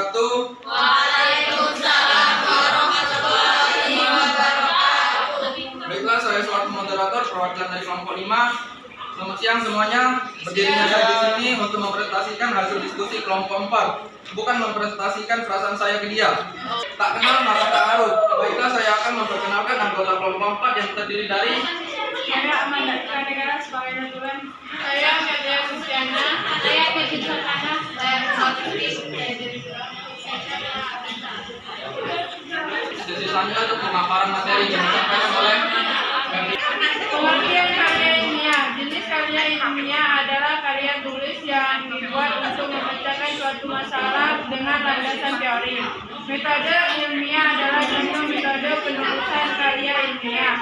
wabarakatuh. Waalaikumsalam warahmatullahi wabarakatuh. Baiklah, saya selaku moderator perwakilan dari kelompok 5. Selamat siang semuanya. Berdirinya saya di sini untuk mempresentasikan hasil diskusi kelompok 4, bukan mempresentasikan perasaan saya ke dia. Tak kenal maka tak harus. Baiklah, saya akan memperkenalkan anggota kelompok 4 yang terdiri dari Saya Amanda Negara sebagai notulen. Saya Katia Kristiana. Saya Peggy Sultana. Saya Salvi. sesi selanjutnya untuk pemaparan materi yang disampaikan oleh Pengertian karya ilmiah. Jenis karya ilmiah adalah karya tulis yang dibuat untuk memecahkan suatu masalah dengan landasan teori. Metode ilmiah adalah contoh metode penulisan karya ilmiah.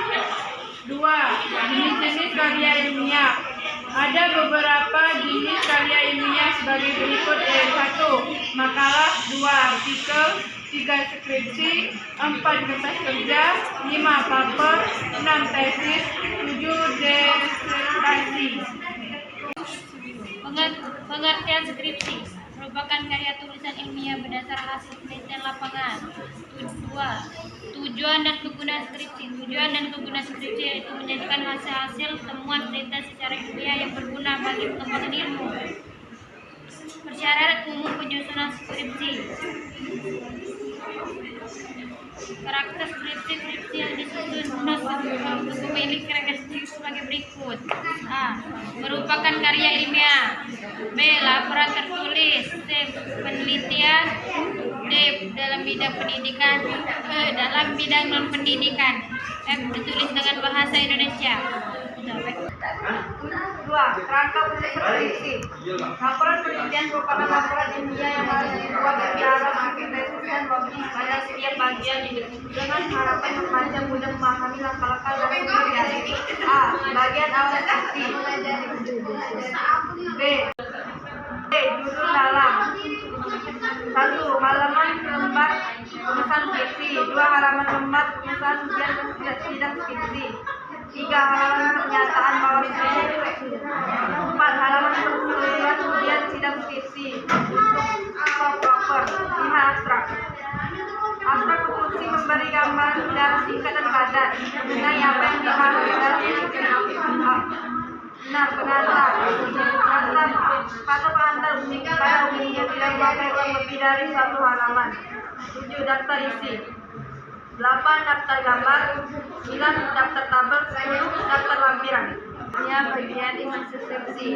2. Jenis-jenis karya ilmiah. Ada beberapa jenis karya ilmiah sebagai berikut, yaitu 1. Makalah, 2. Artikel, 3. Skripsi, 4. Kertas kerja, 5. Paper, 6. Tesis, 7. Disertasi. Pengertian skripsi merupakan karya tulisan ilmiah berdasar hasil penelitian lapangan. 2. Tujuan dan kegunaan skripsi. Tujuan dan kegunaan skripsi yaitu menjadikan hasil temuan penelitian secara ilmiah yang berguna bagi pengembangan ilmu. Persyarat umum penyusunan skripsi. Karakter skripsi yang disusun untuk memiliki karakteristik sebagai berikut: A. Merupakan karya ilmiah. B. Laporan tertulis. C. Penelitian. D. Dalam bidang pendidikan. E. Dalam bidang non pendidikan. F. Ditulis dengan bahasa Indonesia. 2. Kerangka skripsi. Laporan penelitian merupakan laporan ilmiah yang harus dibuat secara sistematis dan logis pada setiap bagian dengan harapan membaca mudah memahami langkah-langkah dan penelitian. A. Bagian awal skripsi. B. Judul dalam. 1. Halaman lembar pemesan skripsi. 2. Halaman lembar pemesan ujian dan sidang skripsi. 3. Halaman pernyataan bahwa skripsi. 4. Halaman persetujuan ujian sidang skripsi. Untuk paper. 5. Abstrak. Abstrak berfungsi memberi gambaran secara singkat dan padat mengenai apa yang dibahas dalam skripsi. 6. Pengantar. Atau pengantar pada umumnya tidak memakai lebih dari 1 halaman. 7. Daftar isi. 8. Daftar gambar. 9. Daftar tabel. 10. Daftar lampiran. Ya, bagian isi skripsi.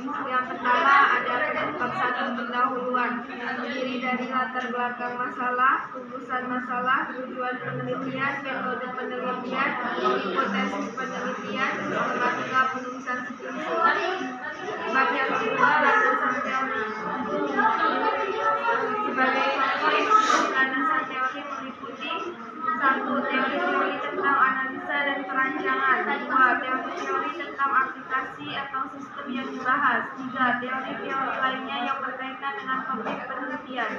Yang pertama ada bab 1 pendahuluan, terdiri dari latar belakang masalah, rumusan masalah, tujuan penelitian, metode penelitian, hipotesis penelitian, tematika penulisan skripsi. Bab yang kedua landasan teori. Sebagai contoh, landasan teori meliputi 1. Teori tentang analisa dan perancangan. 2. Teori tentang aplikasi atau sistem yang dibahas. 3. Teori lainnya yang berkaitan dengan topik penelitian.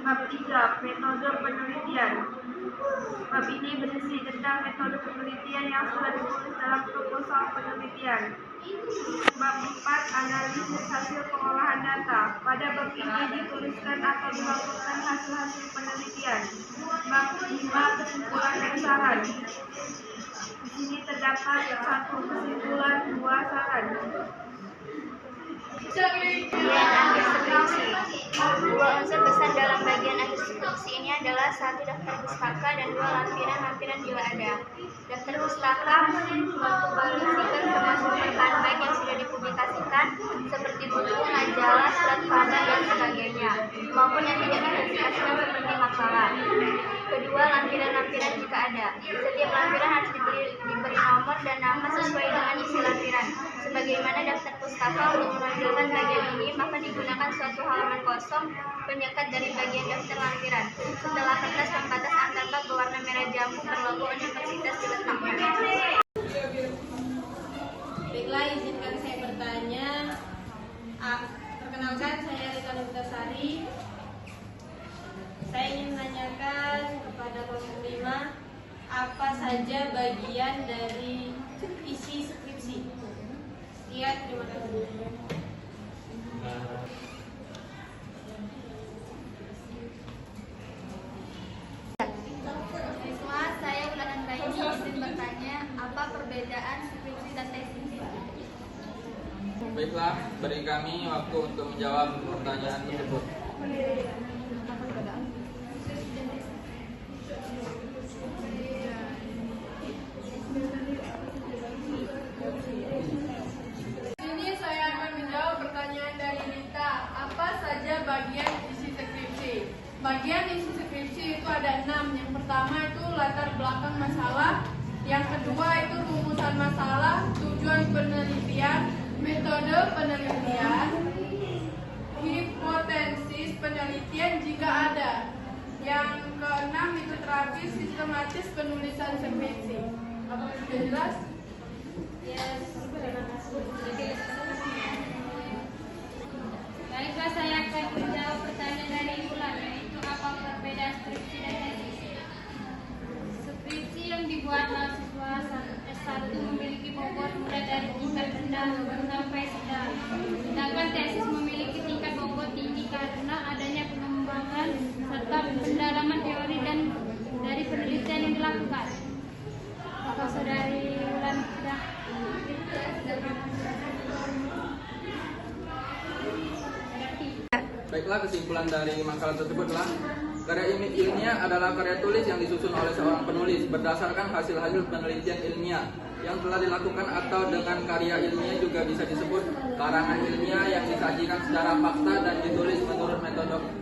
Bab 3. Metode penelitian. Bab ini berisi tentang metode penelitian yang sudah ditulis dalam proposal penelitian. Bab 4. Analisis hasil pengolahan data. Pada bab ini dituliskan atau dilaporkan hasil-hasil penelitian. Bab 5. Kesimpulan dan saran. Di sini terdapat 1 kesimpulan, 2 saran. Bagian akhir skripsi. 2 unsur besar dalam bagian akhir skripsi ini adalah 1. Daftar pustaka dan 2. Lampiran bila ada. Daftar pustaka mempublikasikan semua sumber bahan baik yang sudah dipublikasikan seperti buku, majalah, surat kabar dan sebagainya, maupun yang tidak dipublikasikan seperti makalah. Kedua, lampiran jika ada. Setiap lampiran harus diberi nomor dan nama sesuai dengan isi lampiran. Sebagaimana daftar pustaka, untuk menampilkan bagian ini maka digunakan suatu halaman kosong penyekat dari bagian daftar lampiran. Setelah kertas pembatas antar bab berwarna merah jambu berlogo universitas diletakkan. Baiklah, izinkan saya bertanya. Perkenalkan, saya Rita Nurtasari. Saya ingin menanyakan kepada kelompok 5, apa saja bagian dari isi skripsi? Sekian, terima kasih. Baiklah, beri kami waktu untuk menjawab pertanyaan tersebut. Sini saya akan menjawab pertanyaan dari Rita. Apa saja bagian isi skripsi? Bagian isi skripsi itu ada 6. Yang pertama itu latar belakang masalah. Yang kedua itu rumusan masalah, tujuan penelitian, metode penelitian, hipotesis penelitian jika ada. Yang keenam itu terakhir sistematis penulisan skripsi. Apa sudah jelas? Yes, terima kasih. Baiklah, saya akan menjawab pertanyaan dari Ulan, yaitu apa perbedaan skripsi dan tesis. Skripsi yang dibuat mahasiswa S1 memiliki bobot mulai dari tingkat rendah sampai sedang. Sedangkan tesis memiliki tingkat bobot tinggi karena adanya pengembangan serta pendalaman teori dan dari penelitian yang dilakukan. Apakah saudari Ulan sudah? Baiklah, kesimpulan dari makalah tersebut adalah karya ilmiah adalah karya tulis yang disusun oleh seorang penulis berdasarkan hasil-hasil penelitian ilmiah yang telah dilakukan, atau dengan karya ilmiah juga bisa disebut karangan ilmiah yang disajikan secara fakta dan ditulis menurut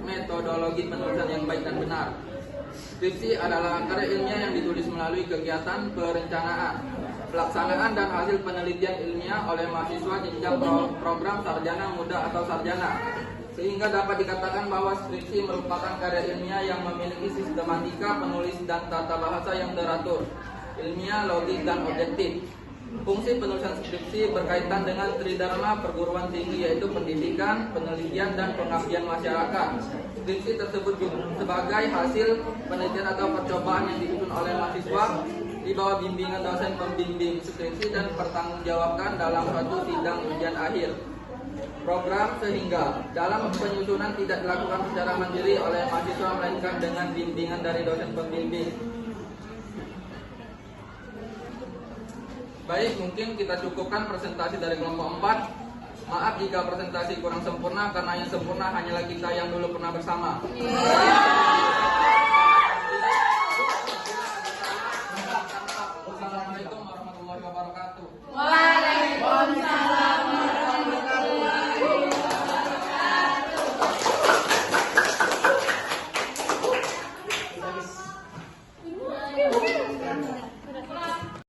metodologi penulisan yang baik dan benar. Skripsi adalah karya ilmiah yang ditulis melalui kegiatan perencanaan, pelaksanaan dan hasil penelitian ilmiah oleh mahasiswa jenjang program sarjana muda atau sarjana, sehingga dapat dikatakan bahwa skripsi merupakan karya ilmiah yang memiliki sistematika penulis dan tata bahasa yang teratur, ilmiah, logis, dan objektif. Fungsi penulisan skripsi berkaitan dengan tridharma perguruan tinggi, yaitu pendidikan, penelitian, dan pengabdian masyarakat. Skripsi tersebut sebagai hasil penelitian atau percobaan yang disusun oleh mahasiswa di bawah bimbingan dosen pembimbing skripsi dan pertanggungjawabkan dalam suatu sidang ujian akhir program, sehingga dalam penyusunan tidak dilakukan secara mandiri oleh mahasiswa melainkan dengan bimbingan dari dosen pembimbing. Baik, mungkin kita cukupkan presentasi dari kelompok 4. Maaf jika presentasi kurang sempurna, karena yang sempurna hanyalah kita yang dulu pernah bersama. Wassalamualaikum warahmatullahi wabarakatuh. Waalaikumsalam warahmatullahi wabarakatuh.